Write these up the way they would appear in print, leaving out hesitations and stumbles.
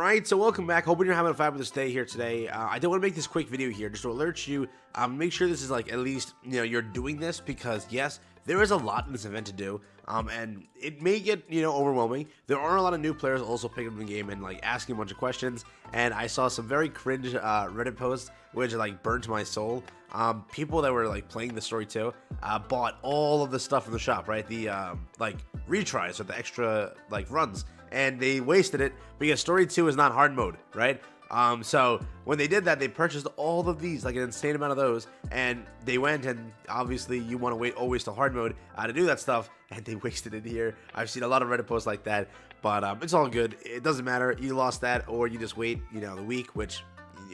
Alright, so welcome back. Hoping you're having a fabulous day here today. I do want to make this quick video here just to alert you. Make sure this is like at least, you're doing this because yes, there is a lot in this event to do. And it may get, overwhelming. There are a lot of new players also picking up the game and like asking a bunch of questions. And I saw some very cringe Reddit posts which like burnt my soul. People that were like playing the story too bought all of the stuff from the shop, right? The like retries or the extra like runs. And they wasted it because Story 2 is not hard mode, right? So when they did that, they purchased all of these, like an insane amount of those, and they went and obviously you want to wait always to hard mode to do that stuff, and they wasted it here. I've seen a lot of Reddit posts like that, but it's all good. It doesn't matter. You lost that, or you just wait, the week, which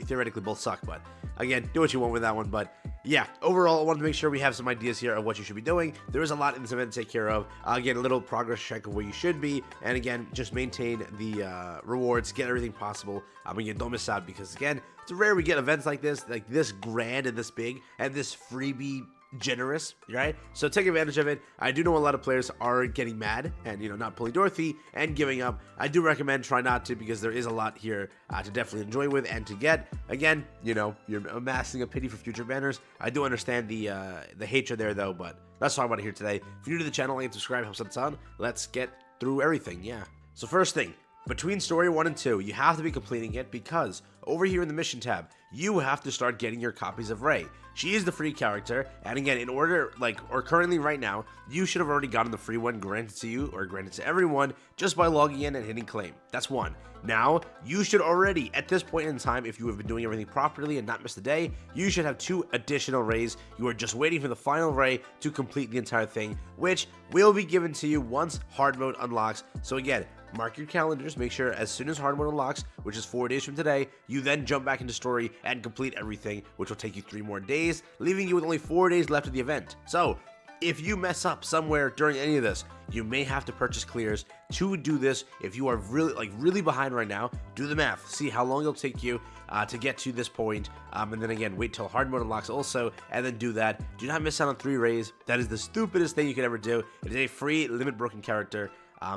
theoretically both suck, but again, do what you want with that one. But yeah, overall, I wanted to make sure we have some ideas here of what you should be doing. There is a lot in this event to take care of. Again, a little progress check of where you should be, and again, just maintain the rewards, get everything possible. Again, don't miss out because again, it's rare we get events like this grand and this big, and this freebie generous, right? So take advantage of it. I do know a lot of players are getting mad and not pulling Dorothy and giving up. I do recommend try not to because there is a lot here to definitely enjoy with and to get. Again, you're amassing a pity for future banners. I do understand the hatred there though, but that's what I want to hear today. If you're new to the channel, like and subscribe, helps us out. Let's get through everything. Yeah. So first thing, between story 1 and 2, you have to be completing it because over here in the mission tab, you have to start getting your copies of Ray. She is the free character, and again, in order, or currently right now, you should have already gotten the free one granted to you or granted to everyone just by logging in and hitting claim. That's one. Now, you should already, at this point in time, if you have been doing everything properly and not missed a day, you should have 2 additional Rays. You are just waiting for the final Ray to complete the entire thing, which will be given to you once hard mode unlocks. So again, mark your calendars, make sure as soon as hard mode unlocks, which is 4 days from today, you then jump back into story and complete everything, which will take you 3 more days, leaving you with only 4 days left of the event. So, if you mess up somewhere during any of this, you may have to purchase clears to do this. If you are really behind right now, do the math, see how long it'll take you to get to this point, and then again, wait till hard mode unlocks also, and then do that. Do not miss out on 3 Rays. That is the stupidest thing you could ever do. It is a free limit broken character.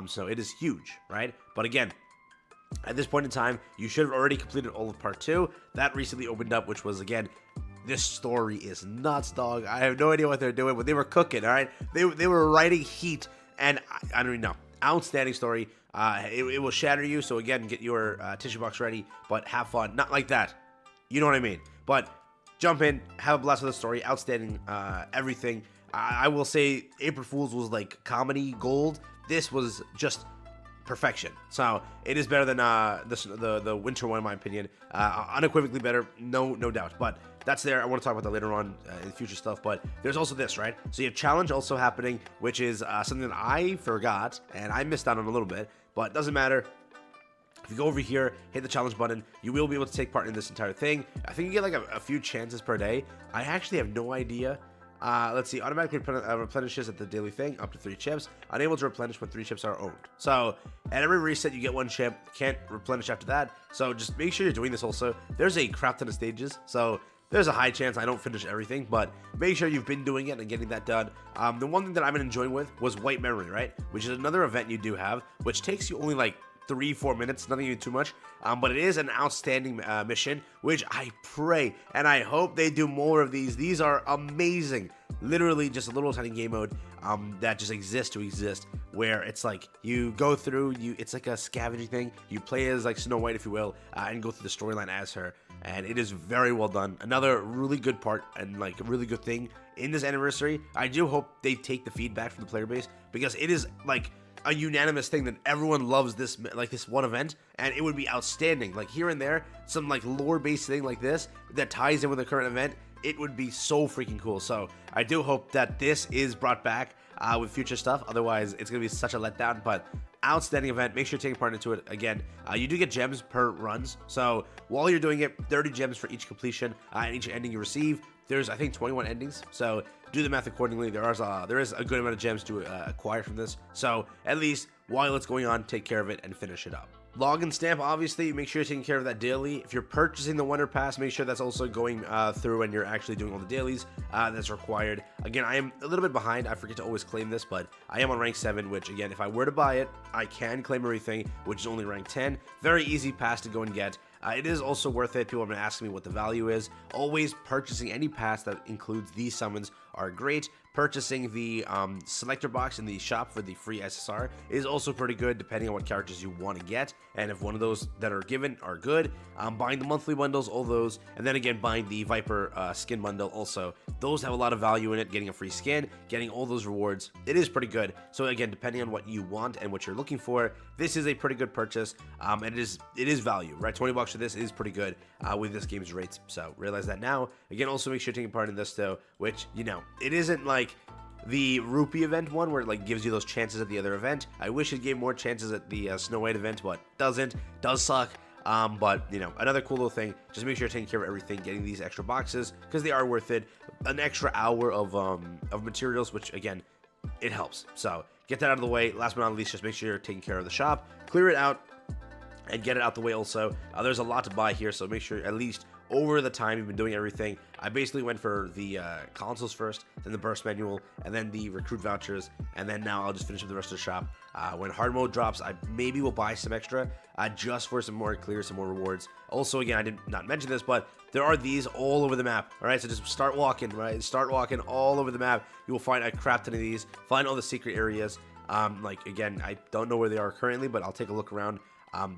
So it is huge, right? But again, at this point in time, you should have already completed all of part 2. That recently opened up, which was, again, this story is nuts, dog. I have no idea what they're doing, but they were cooking, all right? They were writing heat, and I don't even know. Outstanding story. It will shatter you, so again, get your tissue box ready, but have fun. Not like that. You know what I mean? But jump in, have a blast with the story. Outstanding everything. I will say April Fool's was like comedy gold. This was just perfection. So it is better than the winter one in my opinion. Unequivocally better, no doubt. But that's there. I want to talk about that later on in future stuff. But there's also this, right? So you have challenge also happening, which is something that I forgot and I missed out on a little bit. But it doesn't matter. If you go over here, hit the challenge button, you will be able to take part in this entire thing. I think you get like a few chances per day. I actually have no idea. Let's see, automatically replenishes at the daily thing, up to 3 chips. Unable to replenish when 3 chips are owned. So, at every reset, you get 1 chip. Can't replenish after that. So, just make sure you're doing this also. There's a crap ton of stages, so there's a high chance I don't finish everything, but make sure you've been doing it and getting that done. The one thing that I've been enjoying with was White Memory, right? Which is another event you do have, which takes you only like 3-4 minutes, nothing even too much, but it is an outstanding mission, which I pray and I hope they do more of these. These are amazing. Literally just a little tiny game mode that just exists to exist, where it's like you go through, it's like a scavenging thing. You play as like Snow White, if you will, and go through the storyline as her, and it is very well done. Another really good part and like a really good thing in this anniversary. I do hope they take the feedback from the player base because it is like a unanimous thing that everyone loves this one event, and it would be outstanding. Like here and there, some like lore based thing like this that ties in with the current event, it would be so freaking cool. So I do hope that this is brought back with future stuff. Otherwise, it's gonna be such a letdown. But outstanding event. Make sure you take part into it. Again, you do get gems per runs. So while you're doing it, 30 gems for each completion and each ending you receive. There's, I think, 21 endings, so do the math accordingly. There is a good amount of gems to acquire from this, so at least while it's going on, take care of it and finish it up. Login stamp, obviously, make sure you're taking care of that daily. If you're purchasing the Wonder Pass, make sure that's also going through and you're actually doing all the dailies that's required. Again, I am a little bit behind. I forget to always claim this, but I am on rank 7, which, again, if I were to buy it, I can claim everything, which is only rank 10. Very easy pass to go and get. It is also worth it. People have been asking me what the value is. Always purchasing any pass that includes these summons are great. Purchasing the selector box in the shop for the free SSR is also pretty good, depending on what characters you want to get. And if one of those that are given are good, buying the monthly bundles, all those, and then again buying the Viper skin bundle also. Those have a lot of value in it. Getting a free skin, getting all those rewards, it is pretty good. So again, depending on what you want and what you're looking for, this is a pretty good purchase. And it is value, right? 20 bucks for this is pretty good with this game's rates. So realize that now. Again, also make sure you're taking part in this though, which, you know, it isn't like the rupee event one where it like gives you those chances at the other event. I wish it gave more chances at the Snow White event, but doesn't. Does suck. But you know, another cool little thing, just make sure you're taking care of everything, getting these extra boxes because they are worth it. An extra hour of materials, which again, it helps. So get that out of the way. Last but not least, just make sure you're taking care of the shop, clear it out, and get it out the way also. There's a lot to buy here, so make sure at least over the time you've been doing everything. I basically went for the consoles first, then the burst manual, and then the recruit vouchers, and then now I'll just finish up the rest of the shop. When hard mode drops, I maybe will buy some extra just for some more clear, some more rewards. Also, again, I did not mention this, but there are these all over the map. All right, so just start walking, right? Start walking all over the map. You will find a crap ton of these. Find all the secret areas. Like, again, I don't know where they are currently, but I'll take a look around.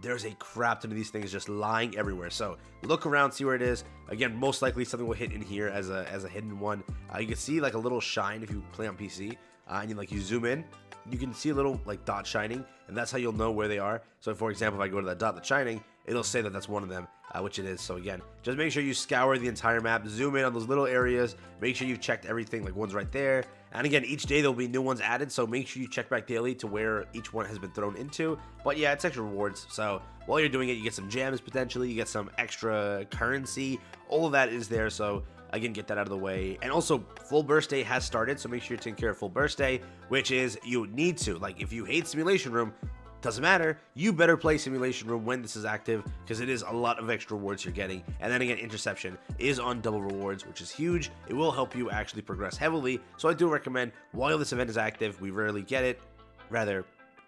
There's a crap ton of these things just lying everywhere. So look around, see where it is. Again, most likely something will hit in here as a hidden one. You can see like a little shine if you play on PC, and you zoom in. You can see a little like dot shining, and that's how you'll know where they are. So for example, if I go to that dot that's shining, it'll say that that's one of them, which it is. So again, just make sure you scour the entire map, zoom in on those little areas, make sure you've checked everything, like one's right there. And again, each day there'll be new ones added, so make sure you check back daily to where each one has been thrown into. But yeah, it's extra rewards, so while you're doing it, you get some gems potentially, you get some extra currency, all of that is there. So again, get that out of the way. And also, full burst day has started, so make sure you're taking care of full burst day, which is you need to. Like, if you hate simulation room, doesn't matter, you better play simulation room when this is active, because it is a lot of extra rewards you're getting. And then again, interception is on double rewards, which is huge. It will help you actually progress heavily. So I do recommend, while this event is active, we rarely get it. Rather,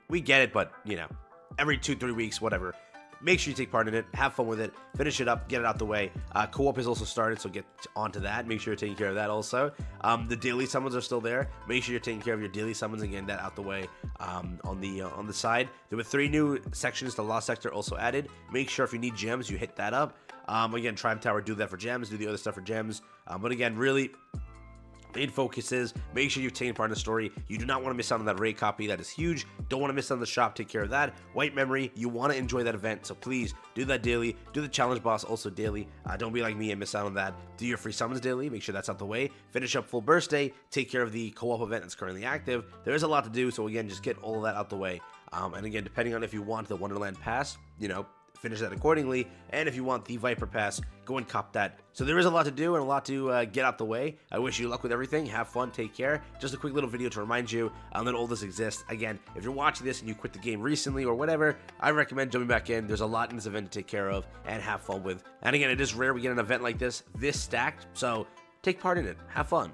we get it, but you know, every 2-3 weeks, whatever. Make sure you take part in it, have fun with it, finish it up, get it out the way. Co-op has also started, so get onto that. Make sure you're taking care of that also. The daily summons are still there. Make sure you're taking care of your daily summons and getting that out the way on the side. There were 3 new sections. The Lost Sector also added. Make sure if you need gems, you hit that up. Again, Triumph Tower, do that for gems, do the other stuff for gems. But again, really, main focus is make sure you've taken part in the story. You do not want to miss out on that raid copy. That is huge. Don't want to miss out on the shop. Take care of that. White memory. You want to enjoy that event, so please do that daily. Do the challenge boss also daily. Don't be like me and miss out on that. Do your free summons daily. Make sure that's out the way. Finish up full burst day. Take care of the co-op event that's currently active. There is a lot to do, so again, just get all of that out the way. And again, depending on if you want the Wonderland Pass, you know, finish that accordingly. And if you want the Viper Pass, go and cop that. So there is a lot to do and a lot to get out the way. I wish you luck with everything. Have fun. Take care. Just a quick little video to remind you that all this exists. Again, if you're watching this and you quit the game recently or whatever, I recommend jumping back in. There's a lot in this event to take care of and have fun with. And again, it is rare we get an event like this stacked. So take part in it. Have fun.